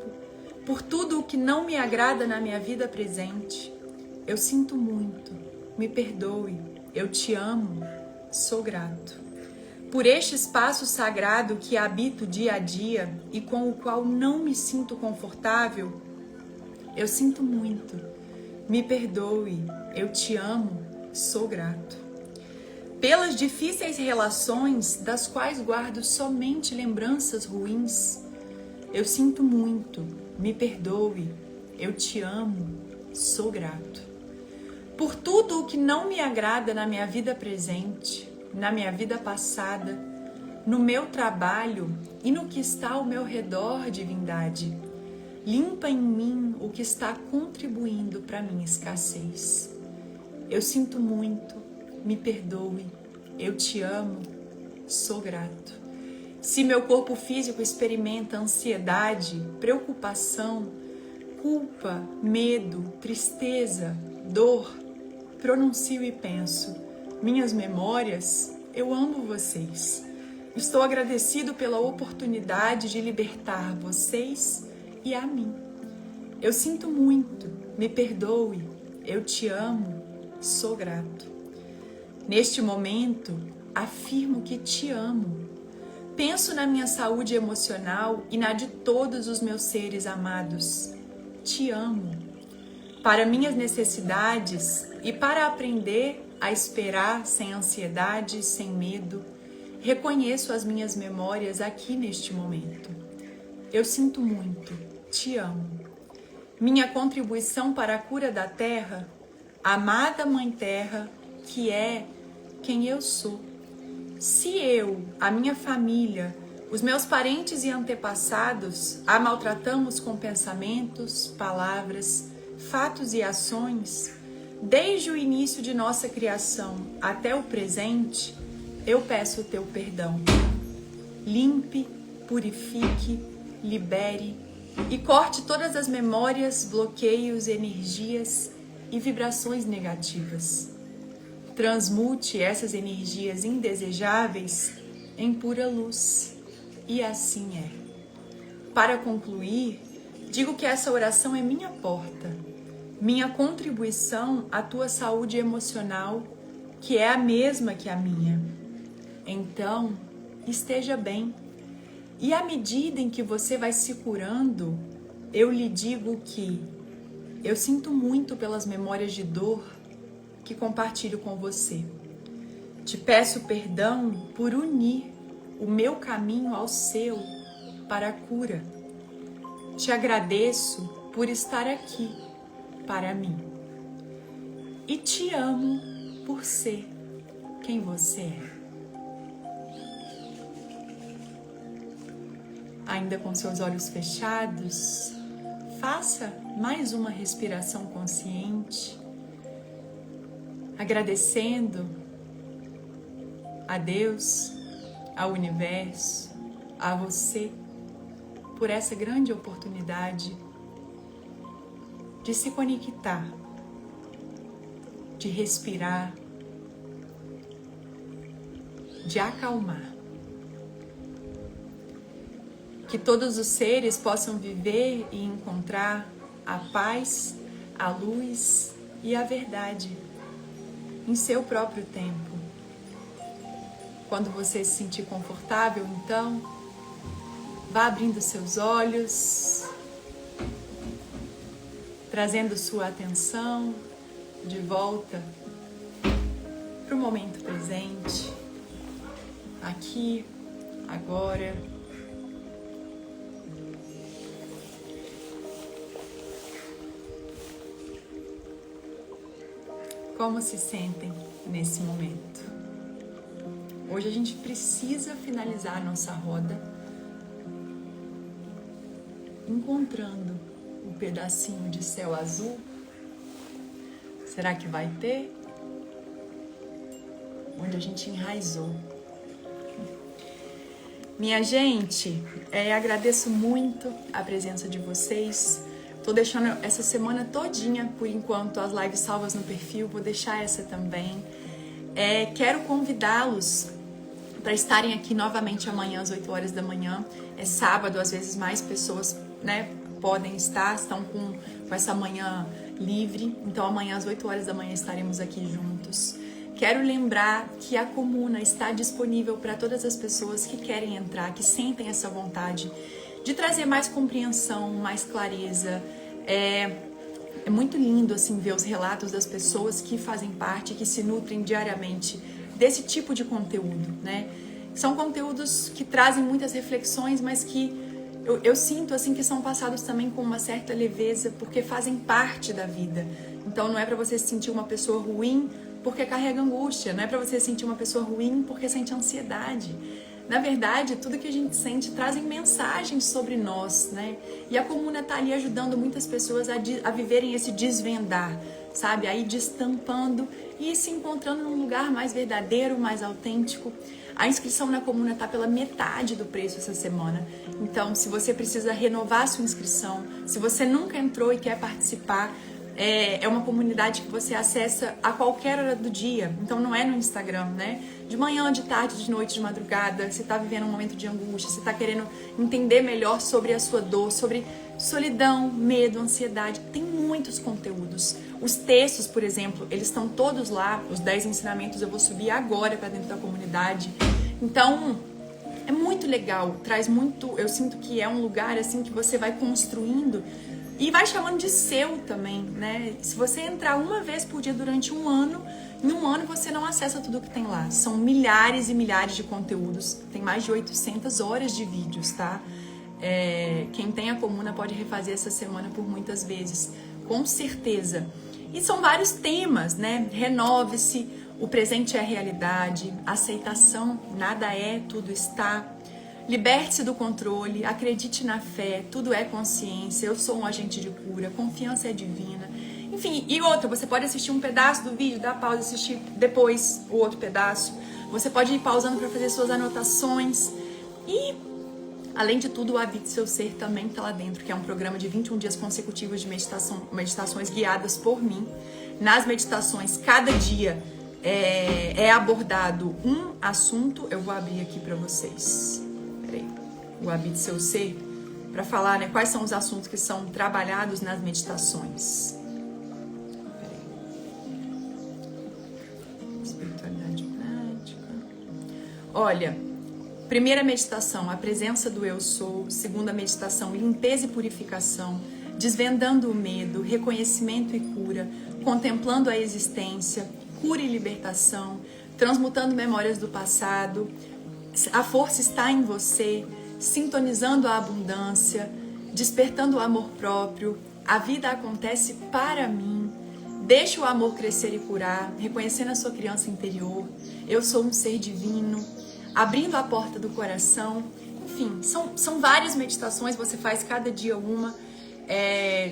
por tudo o que não me agrada na minha vida presente, eu sinto muito, me perdoe, eu te amo, sou grato. Por este espaço sagrado que habito dia a dia e com o qual não me sinto confortável, eu sinto muito, me perdoe, eu te amo, sou grato. Pelas difíceis relações das quais guardo somente lembranças ruins, eu sinto muito, me perdoe, eu te amo, sou grato. Por tudo o que não me agrada na minha vida presente, na minha vida passada, no meu trabalho e no que está ao meu redor, divindade, limpa em mim o que está contribuindo para a minha escassez. Eu sinto muito, me perdoe, eu te amo, sou grato. Se meu corpo físico experimenta ansiedade, preocupação, culpa, medo, tristeza, dor, pronuncio e penso: minhas memórias, eu amo vocês. Estou agradecido pela oportunidade de libertar vocês e a mim. Eu sinto muito, me perdoe, eu te amo, sou grato. Neste momento, afirmo que te amo. Penso na minha saúde emocional e na de todos os meus seres amados. Te amo. Para minhas necessidades e para aprender a esperar sem ansiedade, sem medo, reconheço as minhas memórias aqui neste momento. Eu sinto muito, te amo. Minha contribuição para a cura da Terra, amada Mãe Terra, que é quem eu sou. Se eu, a minha família, os meus parentes e antepassados a maltratamos com pensamentos, palavras, fatos e ações, desde o início de nossa criação até o presente, eu peço o teu perdão. Limpe, purifique, libere e corte todas as memórias, bloqueios, energias e vibrações negativas. Transmute essas energias indesejáveis em pura luz. E assim é. Para concluir, digo que essa oração é minha porta, minha contribuição à tua saúde emocional, que é a mesma que a minha. Então, esteja bem. E à medida em que você vai se curando, eu lhe digo que eu sinto muito pelas memórias de dor que compartilho com você. Te peço perdão por unir o meu caminho ao seu para a cura. Te agradeço por estar aqui para mim. E te amo por ser quem você é. Ainda com seus olhos fechados, faça mais uma respiração consciente, agradecendo a Deus, ao universo, a você, por essa grande oportunidade de se conectar, de respirar, de acalmar. Que todos os seres possam viver e encontrar a paz, a luz e a verdade em seu próprio tempo. Quando você se sentir confortável, então, vá abrindo seus olhos, trazendo sua atenção de volta para o momento presente, aqui, agora. Como se sentem nesse momento? Hoje a gente precisa finalizar a nossa roda encontrando um pedacinho de céu azul. Será que vai ter? Onde a gente enraizou. Minha gente, agradeço muito a presença de vocês. Tô deixando essa semana todinha, por enquanto, as lives salvas no perfil, vou deixar essa também. Quero convidá-los para estarem aqui novamente amanhã às 8 horas da manhã. É sábado, às vezes mais pessoas, né, podem estar, estão com essa manhã livre. Então amanhã às 8 horas da manhã estaremos aqui juntos. Quero lembrar que a comuna está disponível para todas as pessoas que querem entrar, que sentem essa vontade de trazer mais compreensão, mais clareza. É muito lindo assim ver os relatos das pessoas que fazem parte, que se nutrem diariamente desse tipo de conteúdo, né? São conteúdos que trazem muitas reflexões, mas que eu sinto assim que são passados também com uma certa leveza, porque fazem parte da vida. Então não é para você se sentir uma pessoa ruim porque carrega angústia, não é para você se sentir uma pessoa ruim porque sente ansiedade. Na verdade, tudo que a gente sente trazem mensagens sobre nós, né? E a comuna tá ali ajudando muitas pessoas a viverem esse desvendar, sabe? Aí destampando e se encontrando num lugar mais verdadeiro, mais autêntico. A inscrição na comuna tá pela metade do preço essa semana. Então, se você precisa renovar a sua inscrição, se você nunca entrou e quer participar, é uma comunidade que você acessa a qualquer hora do dia. Então não é no Instagram, né? De manhã, de tarde, de noite, de madrugada. Você tá vivendo um momento de angústia, você tá querendo entender melhor sobre a sua dor, sobre solidão, medo, ansiedade. Tem muitos conteúdos. Os textos, por exemplo, eles estão todos lá. Os 10 ensinamentos eu vou subir agora para dentro da comunidade. Então, é muito legal. Traz muito... Eu sinto que é um lugar assim que você vai construindo e vai chamando de seu também, né? Se você entrar uma vez por dia durante um ano, em um ano você não acessa tudo que tem lá. São milhares e milhares de conteúdos. Tem mais de 800 horas de vídeos, tá? Quem tem a comuna pode refazer essa semana por muitas vezes, com certeza. E são vários temas, né? Renove-se, o presente é a realidade, aceitação, nada é, tudo está. Liberte-se do controle, acredite na fé, tudo é consciência, eu sou um agente de cura, confiança é divina. Enfim, e outra, você pode assistir um pedaço do vídeo, dar pausa e assistir depois o outro pedaço. Você pode ir pausando para fazer suas anotações. E, além de tudo, o Habite Seu Ser também está lá dentro, que é um programa de 21 dias consecutivos de meditações guiadas por mim. Nas meditações, cada dia é abordado um assunto. Eu vou abrir aqui para vocês. O Habite Seu Ser, para falar, né, quais são os assuntos que são trabalhados nas meditações. Espiritualidade prática. Olha, primeira meditação, a presença do Eu Sou. Segunda meditação, limpeza e purificação. Desvendando o medo, reconhecimento e cura. Contemplando a existência, cura e libertação. Transmutando memórias do passado. A força está em você, sintonizando a abundância, despertando o amor próprio. A vida acontece para mim. Deixe o amor crescer e curar, reconhecendo a sua criança interior. Eu sou um ser divino, abrindo a porta do coração. Enfim, são várias meditações, você faz cada dia uma.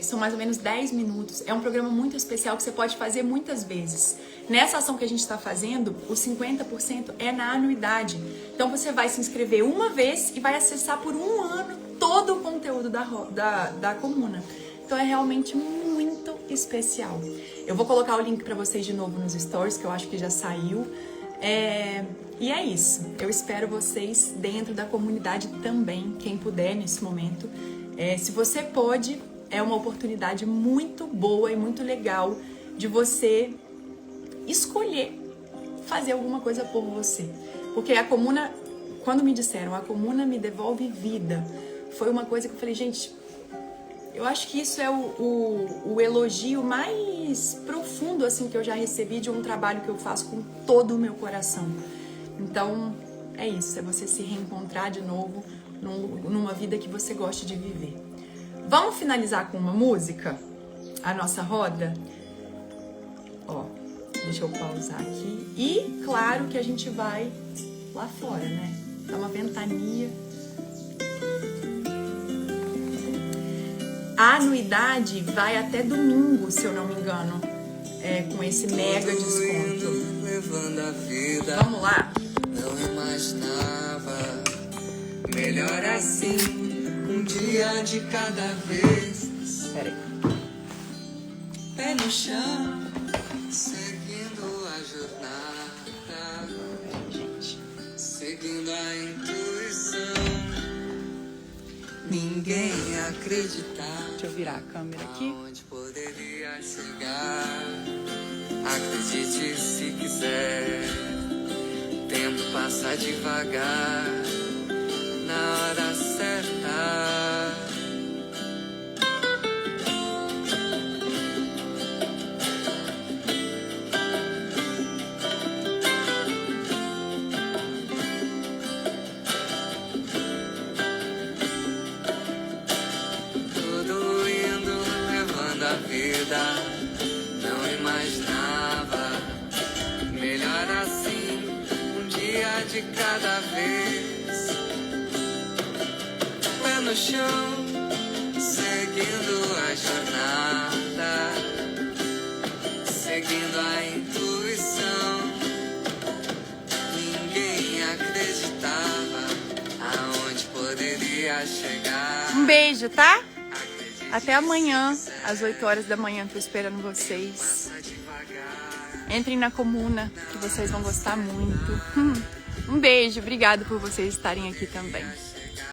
São mais ou menos 10 minutos. É um programa muito especial que você pode fazer muitas vezes. Nessa ação que a gente está fazendo, os 50% é na anuidade. Então você vai se inscrever uma vez e vai acessar por um ano todo o conteúdo da comuna. Então é realmente muito especial. Eu vou colocar o link para vocês de novo nos stories, que eu acho que já saiu. E é isso. Eu espero vocês dentro da comunidade também, quem puder nesse momento. Se você pode, é uma oportunidade muito boa e muito legal de você escolher fazer alguma coisa por você. Porque a comuna, quando me disseram, a comuna me devolve vida, foi uma coisa que eu falei, gente, eu acho que isso é o elogio mais profundo assim que eu já recebi de um trabalho que eu faço com todo o meu coração. Então, é isso, é você se reencontrar de novo numa vida que você gosta de viver. Vamos finalizar com uma música? A nossa roda? Ó, deixa eu pausar aqui. E claro que a gente vai lá fora, né? Tá uma ventania. A anuidade vai até domingo, se eu não me engano. Com esse mega desconto. Vamos lá? Não imaginava. Melhor assim, um dia de cada vez. Pera aí. Pé no chão. Seguindo a jornada, Gente. seguindo a intuição. Ninguém acreditar Deixa eu virar a câmera aqui. aonde poderia chegar. Acredite se quiser. Tempo passa devagar. Na hora certa. Tudo indo, levando a vida. Não imaginava. Melhor assim, um dia de cada vez. Pé no chão, seguindo a jornada, seguindo a intuição. Ninguém acreditava aonde poderia chegar. Um beijo, tá? Até amanhã, às 8 horas da manhã, tô esperando vocês. Entrem na comuna, que vocês vão gostar muito. Um beijo, obrigado por vocês estarem aqui também.